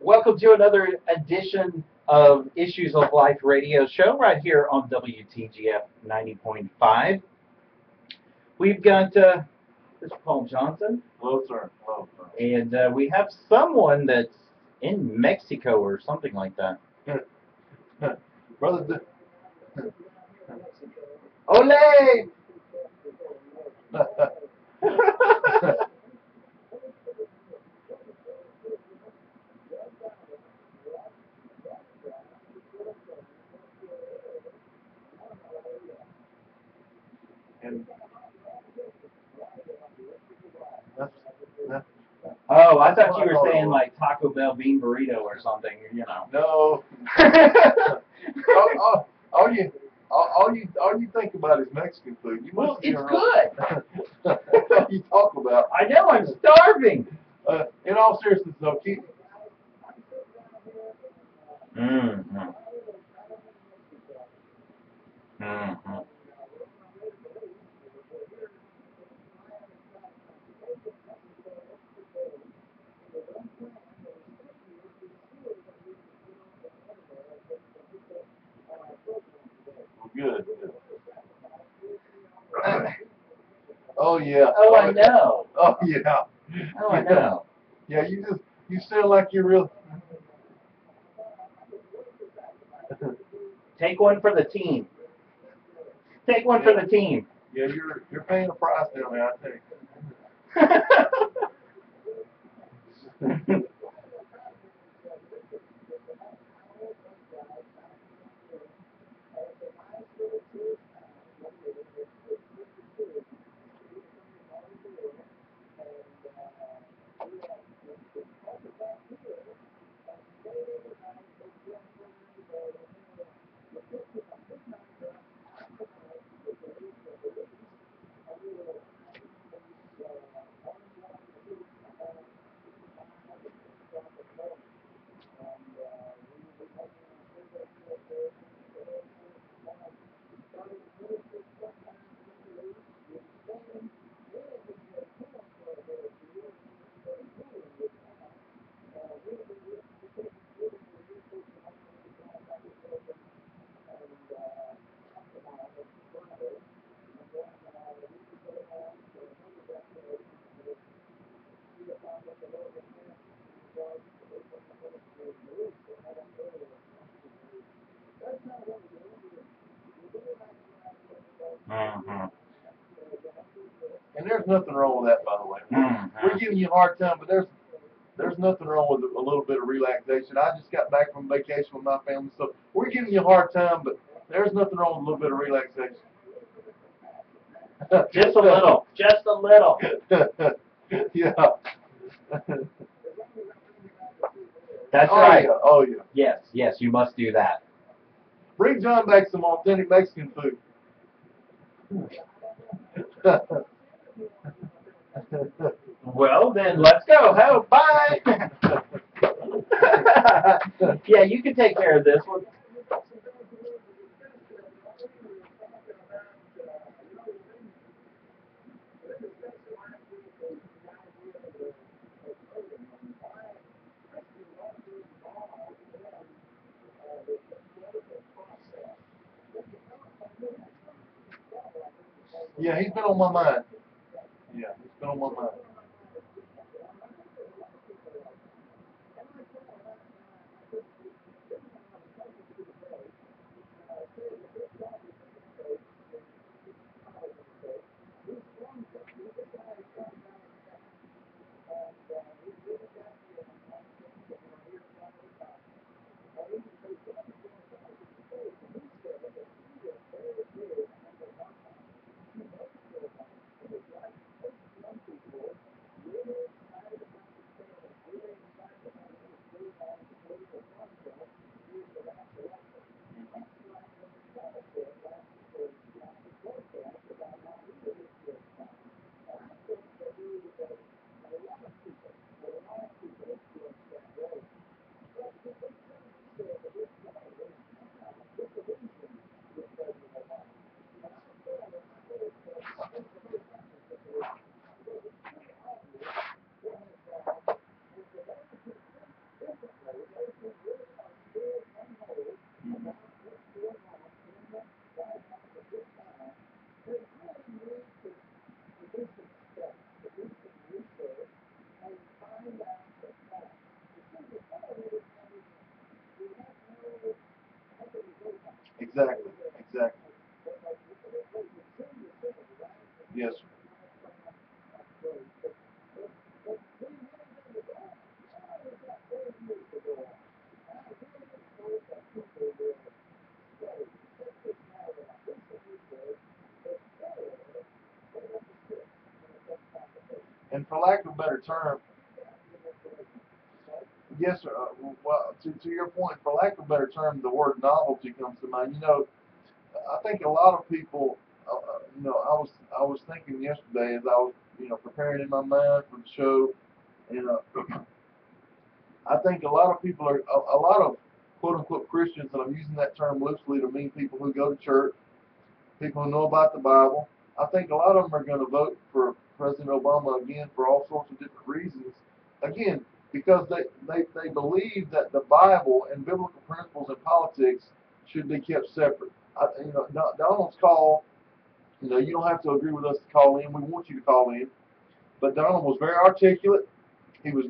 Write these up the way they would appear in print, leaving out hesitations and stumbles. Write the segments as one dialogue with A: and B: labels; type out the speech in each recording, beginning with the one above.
A: Welcome to another edition of Issues of Life radio show right here on WTGF 90.5. We've got Mr. Paul Johnson.
B: Hello, sir. Hello, sir.
A: And we have someone that's in Mexico or something like that.
B: Brother,
A: Ole!
B: and that's, that's,
A: Oh, I thought you were saying like Taco Bell bean burrito or something, you know.
B: no. all you think about is Mexican food. You must
A: Well, it's good.
B: That's all you talk about.
A: I know, I'm starving.
B: In all seriousness, though, keep.
A: Mm-hmm. Mm-hmm.
B: Good. Oh yeah.
A: Oh, I know.
B: Oh yeah.
A: Oh, I know.
B: Yeah, you sound like you're real.
A: Take one for the team. Take one for the team.
B: Yeah, you're paying a price down there, I think.
A: Mm-hmm.
B: And there's nothing wrong with that, by the way.
A: Mm-hmm.
B: We're giving you a hard time, but there's nothing wrong with a little bit of relaxation. I just got back from vacation with my family, so we're giving you a hard time, but there's nothing wrong with a little bit of relaxation.
A: Just a little. Just a little.
B: Yeah.
A: That's
B: Oh,
A: right.
B: yeah. Oh yeah.
A: Yes, yes, you must do that.
B: Bring John back some authentic Mexican food.
A: Well, then let's go. Oh, bye. Yeah, you can take care of this one.
B: Yeah, he's been on my mind. Yeah, he's been on my mind. Exactly. Exactly. Yes, sir. And for lack of a better term, yes, sir. Well, to your point, for lack of a better term, the word novelty comes to mind. I think a lot of people, I was thinking yesterday as I was, preparing in my mind for the show, and I think a lot of people are, a lot of quote unquote Christians, and I'm using that term loosely to mean people who go to church, people who know about the Bible. I think a lot of them are going to vote for President Obama again for all sorts of different reasons. Again, because they believe that the Bible and biblical principles in politics should be kept separate. Donald's call, you don't have to agree with us to call in. We want you to call in. But Donald was very articulate. He was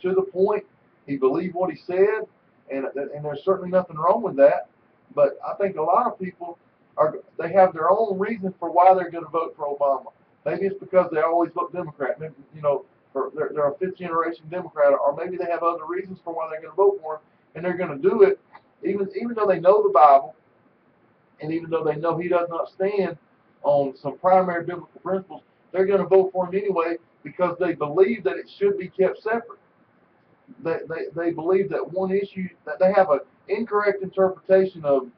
B: to the point. He believed what he said, and there's certainly nothing wrong with that. But I think a lot of people they have their own reason for why they're going to vote for Obama. Maybe it's because they always vote Democrat. Maybe they're a fifth generation Democrat, or maybe they have other reasons for why they're going to vote for him, and they're going to do it even though they know the Bible, and even though they know he does not stand on some primary biblical principles. They're going to vote for him anyway because they believe that it should be kept separate. They believe that one issue, that they have an incorrect interpretation of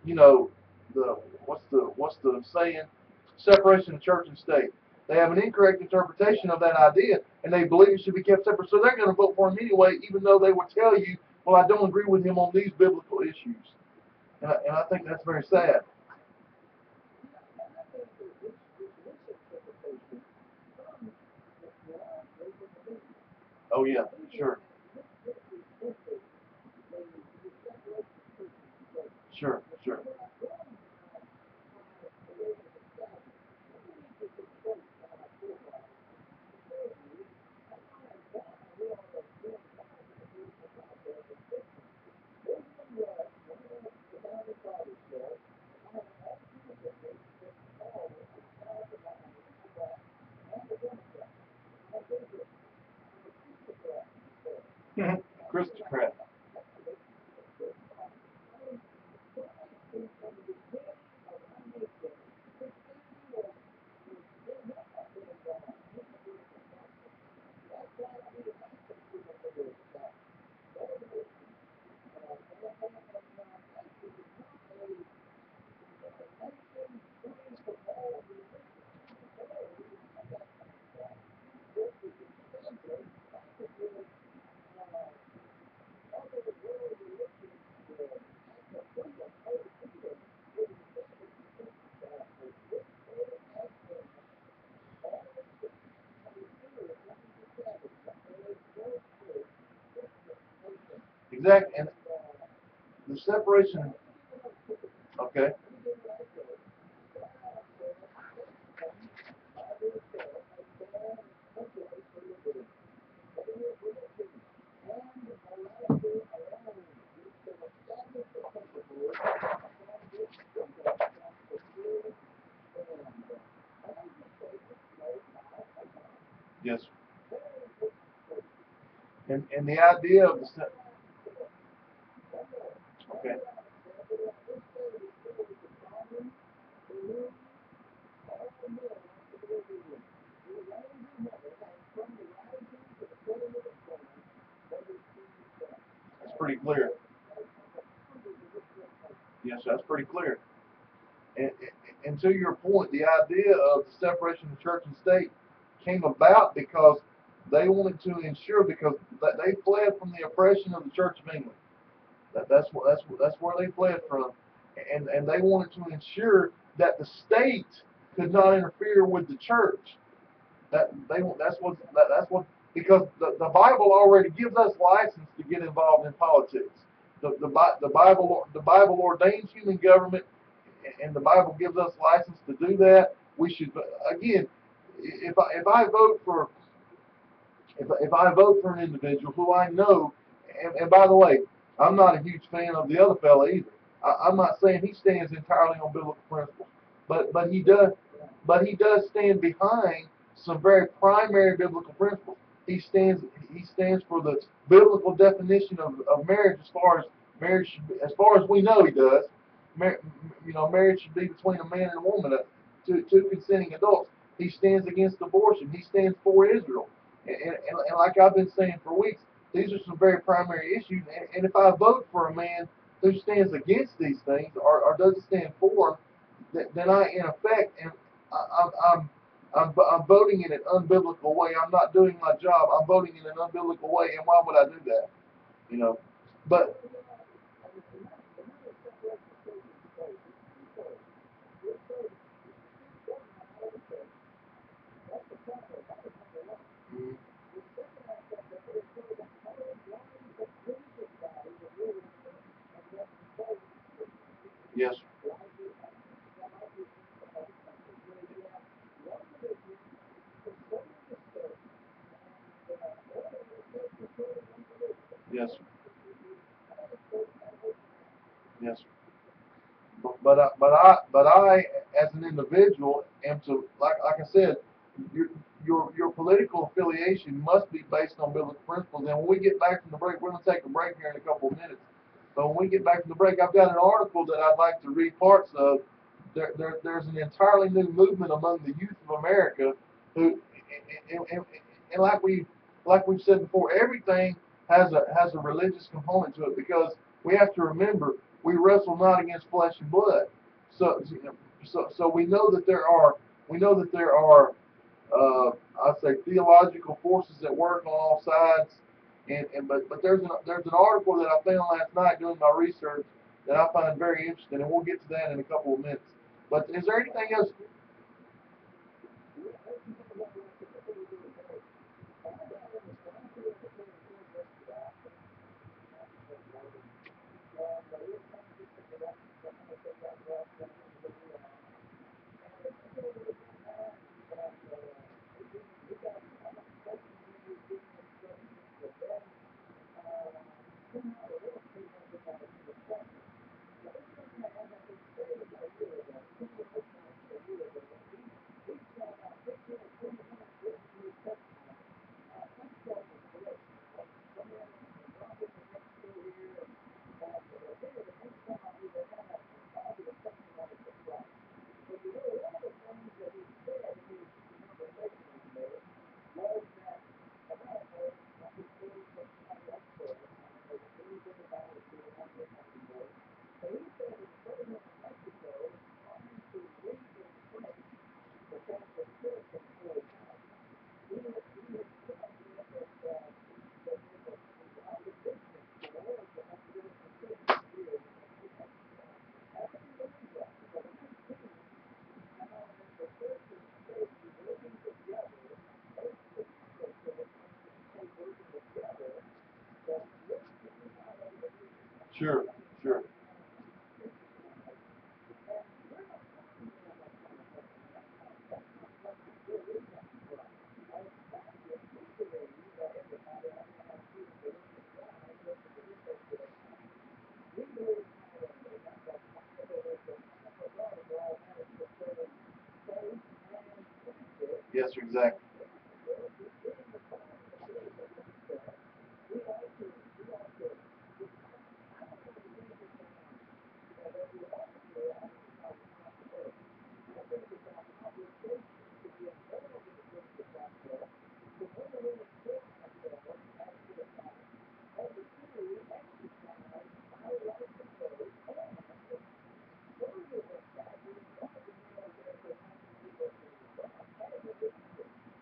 B: you know the what's the saying, separation of church and state. They have an incorrect interpretation of that idea, and they believe it should be kept separate. So they're going to vote for him anyway, even though they will tell you, well, I don't agree with him on these biblical issues. And I think that's very sad. Oh yeah, sure, sure. Christocrat. Exactly, and the separation. Okay, yes, and the idea of okay, that's pretty clear. Yes, that's pretty clear. And, and to your point, the idea of the separation of church and state came about because they wanted to ensure, because they fled from the oppression of the Church of England. That's where they fled from, and they wanted to ensure that the state could not interfere with the church. That's what because the Bible already gives us license to get involved in politics. The Bible ordains human government, and the Bible gives us license to do that. We should, again, if I vote for, if I vote for an individual who I know, and by the way, I'm not a huge fan of the other fella either. I'm not saying he stands entirely on biblical principles, but he does stand behind some very primary biblical principles. He stands for the biblical definition of marriage as far as marriage should be, as far as we know he does. Mar- Marriage should be between a man and a woman, two consenting adults. He stands against abortion. He stands for Israel. And like I've been saying for weeks, these are some very primary issues. And if I vote for a man who stands against these things or doesn't stand for them, then I, in effect, am I'm voting in an unbiblical way. I'm not doing my job. I'm voting in an unbiblical way. And why would I do that? You know, but mm, yes, yes, yes. But I, as an individual, am to like I said, your your political affiliation must be based on biblical principles. And when we get back from the break, we're going to take a break here in a couple of minutes. But when we get back from the break, I've got an article that I'd like to read parts of. There's an entirely new movement among the youth of America who, and like we've said before, everything has a religious component to it because we have to remember we wrestle not against flesh and blood. So we know that there are I'd say theological forces at work on all sides. But there's an article that I found last night doing my research that I find very interesting, and we'll get to that in a couple of minutes. But is there anything else? Sure, sure. Yes, exactly.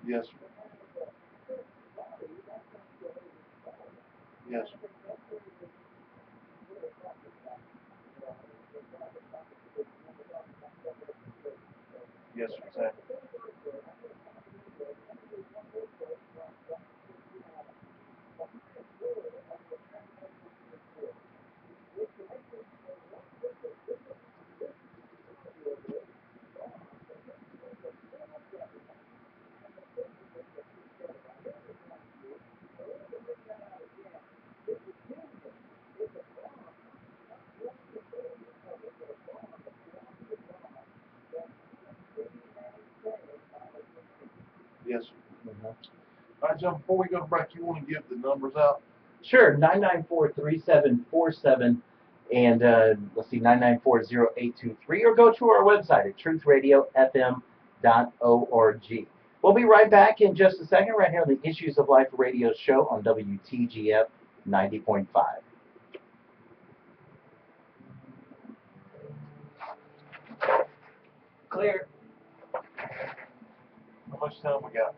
B: Yes, yes, yes, exactly. Yes, sir.
A: Mhm.
B: All right, John, before we go to break, you want to give the numbers out?
A: Sure, 994-3747, and let's see, 994-0823, or go to our website at truthradiofm.org. We'll be right back in just a second, right here on the Issues of Life radio show on WTGF 90.5.
B: Clear. How much time we got?